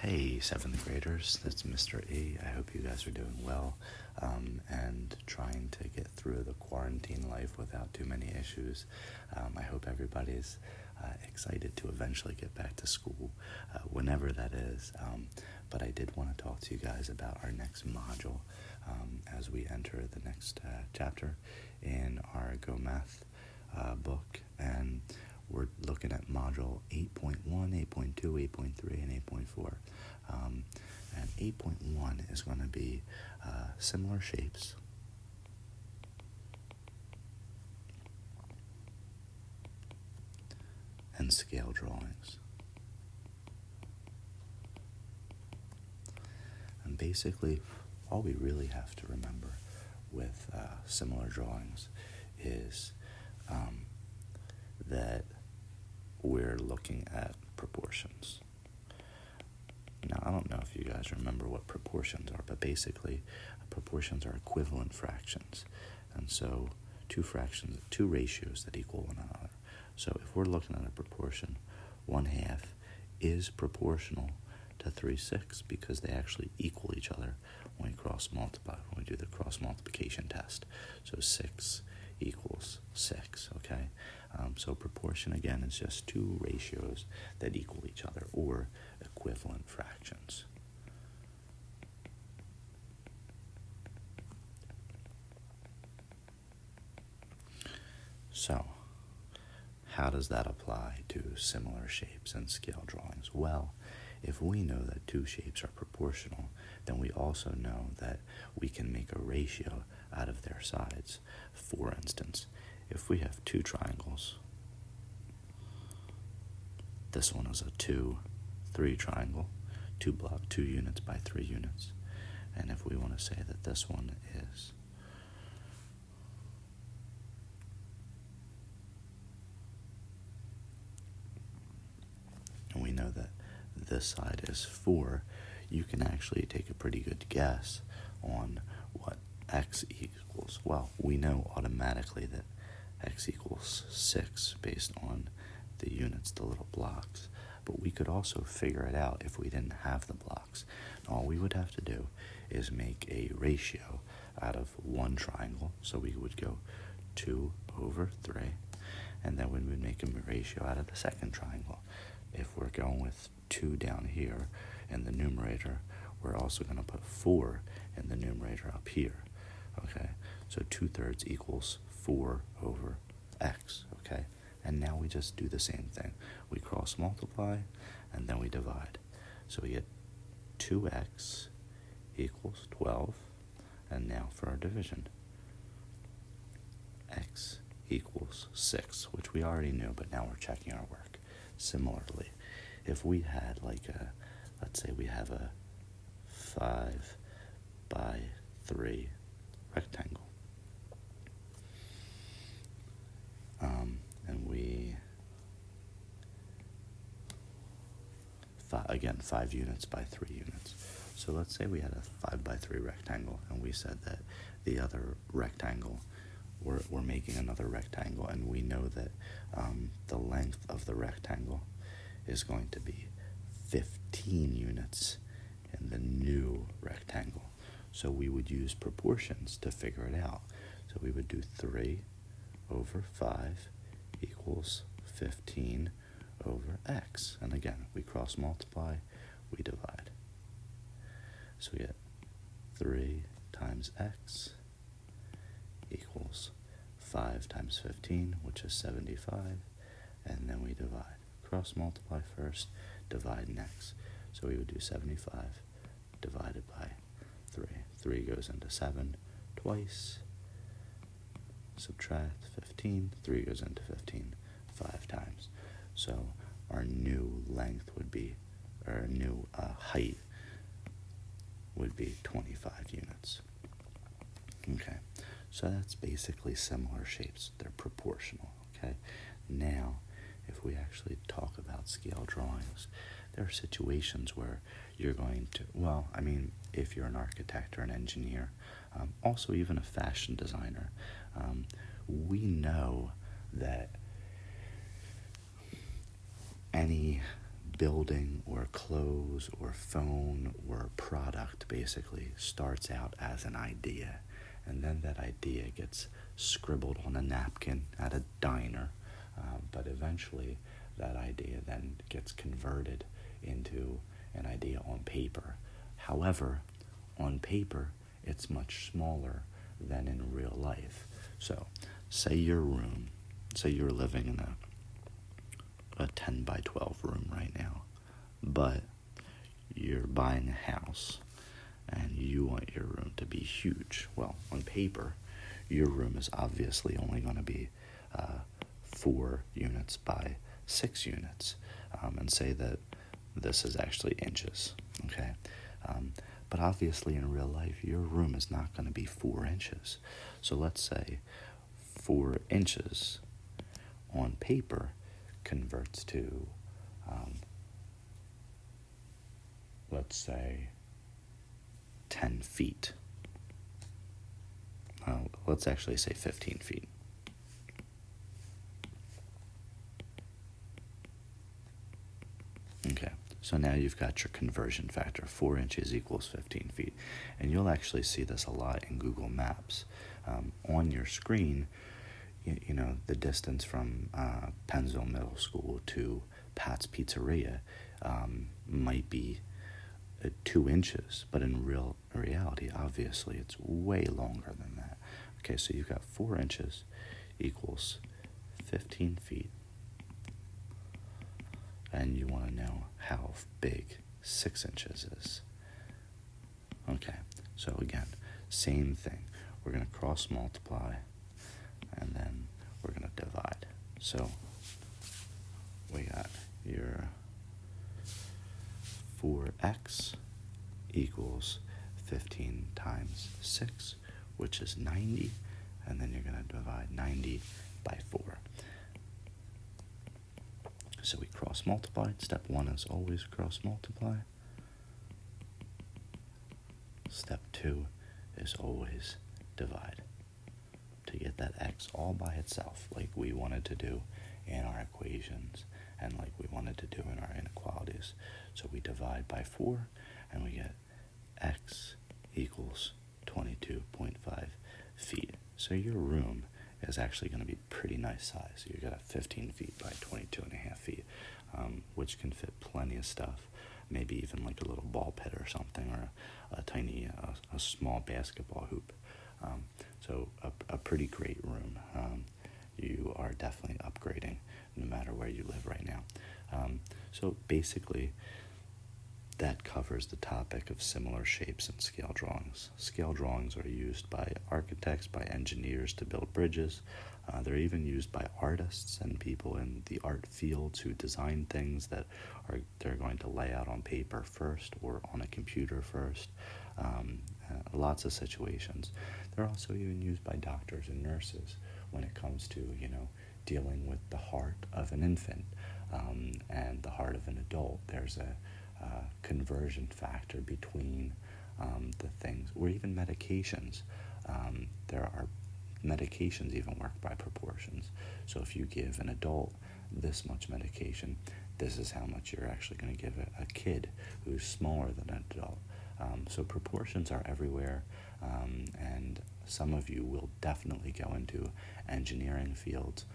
Hey, 7th graders, that's Mr. E. I hope you guys are doing well and trying to get through the quarantine life without too many issues. I hope everybody's excited to eventually get back to school, whenever that is. But I did want to talk to you guys about our next module as we enter the next chapter in our Go Math book. And we're looking at module 8.1, 8.2, 8.3, and 8.4. And 8.1 is going to be similar shapes. And scale drawings. And basically, all we really have to remember with similar drawings is that we're looking at proportions. Now, I don't know if you guys remember what proportions are, but basically, proportions are equivalent fractions. And so, two ratios that equal one another. So, if we're looking at a proportion, 1/2 is proportional to 3/6 because they actually equal each other when we cross multiply, when we do the cross multiplication test. So, 6 equals 6, okay? So proportion, again, is just two ratios that equal each other, or equivalent fractions. So, how does that apply to similar shapes and scale drawings? Well, if we know that two shapes are proportional, then we also know that we can make a ratio out of their sides. For instance, if we have two triangles, this one is a 2-3 triangle, 2 units by 3 units. And if we want to say that this one is and we know that this side is 4, you can actually take a pretty good guess on what x equals. Well, we know automatically that x equals 6 based on the units, the little blocks. But we could also figure it out if we didn't have the blocks. All we would have to do is make a ratio out of one triangle. So we would go 2/3, and then we would make a ratio out of the second triangle. If we're going with 2 down here in the numerator, we're also going to put 4 in the numerator up here. Okay, so 2/3 equals 4/x, okay? And now we just do the same thing. We cross multiply, and then we divide. So we get 2x equals 12, and now for our division. X equals 6, which we already knew, but now we're checking our work. Similarly, if we had let's say we have a 5x3 rectangle. And we, again, 5 units by 3 units. So let's say we had a 5x3 rectangle, and we said that the other rectangle, we're making another rectangle, and we know that the length of the rectangle is going to be 15 units in the new rectangle. So we would use proportions to figure it out. So we would do 3/5 equals 15/x. And again, we cross multiply, we divide. So we get 3 times x equals 5 times 15, which is 75, and then we divide. Cross multiply first, divide next. So we would do 75 divided by 3. 3 goes into 7 twice. Subtract 15, 3 goes into 15 5 times. So our new length would be, or our new height would be 25 units. Okay, so that's basically similar shapes. They're proportional, okay? Now, if we actually talk about scale drawings, there are situations where you're going to, well, I mean, if you're an architect or an engineer, also even a fashion designer, we know that any building or clothes or phone or product basically starts out as an idea, and then that idea gets scribbled on a napkin at a diner, but eventually that idea then gets converted into an idea on paper. However, on paper, it's much smaller than in real life. So, say you're living in a 10 by 12 room right now, but you're buying a house and you want your room to be huge. Well, on paper, your room is obviously only going to be 4 units by 6 units, and say that this is actually inches, okay? But obviously in real life, your room is not going to be 4 inches. So let's say 4 inches on paper converts to, let's say, 10 feet. Let's actually say 15 feet. Okay, so now you've got your conversion factor. 4 inches equals 15 feet. And you'll actually see this a lot in Google Maps. On your screen, you know, the distance from Pennsville Middle School to Pat's Pizzeria might be 2 inches, but in reality, obviously, it's way longer than that. Okay, so you've got 4 inches equals 15 feet. And you want to know how big 6 inches is. Okay, so again, same thing. We're going to cross multiply, and then we're going to divide. So we got your 4x equals 15 times 6, which is 90, and then you're going to divide 90 by 4. So we cross multiply. Step 1 is always cross multiply. Step 2 is always divide. To get that x all by itself, like we wanted to do in our equations and like we wanted to do in our inequalities. So we divide by 4 and we get x equals 22.5 feet. So your room is actually going to be pretty nice size. You've got a 15 feet by 22.5 feet, which can fit plenty of stuff, maybe even like a little ball pit or something, or a small basketball hoop. So a pretty great room. You are definitely upgrading no matter where you live right now. So basically, that covers the topic of similar shapes and scale drawings. Scale drawings are used by architects, by engineers to build bridges. They're even used by artists and people in the art fields who design things that they're going to lay out on paper first or on a computer first. Lots of situations. They're also even used by doctors and nurses when it comes to, dealing with the heart of an infant and the heart of an adult. There's a conversion factor between the things, or even medications. There are medications even work by proportions. So if you give an adult this much medication, this is how much you're actually going to give a kid who's smaller than an adult. So proportions are everywhere, and some of you will definitely go into engineering fields.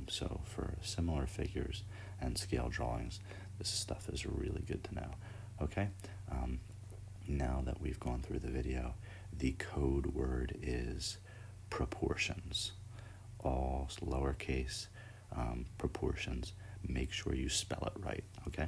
So for similar figures and scale drawings, this stuff is really good to know. Okay, now that we've gone through the video, the code word is proportions. All lowercase proportions. Make sure you spell it right, okay?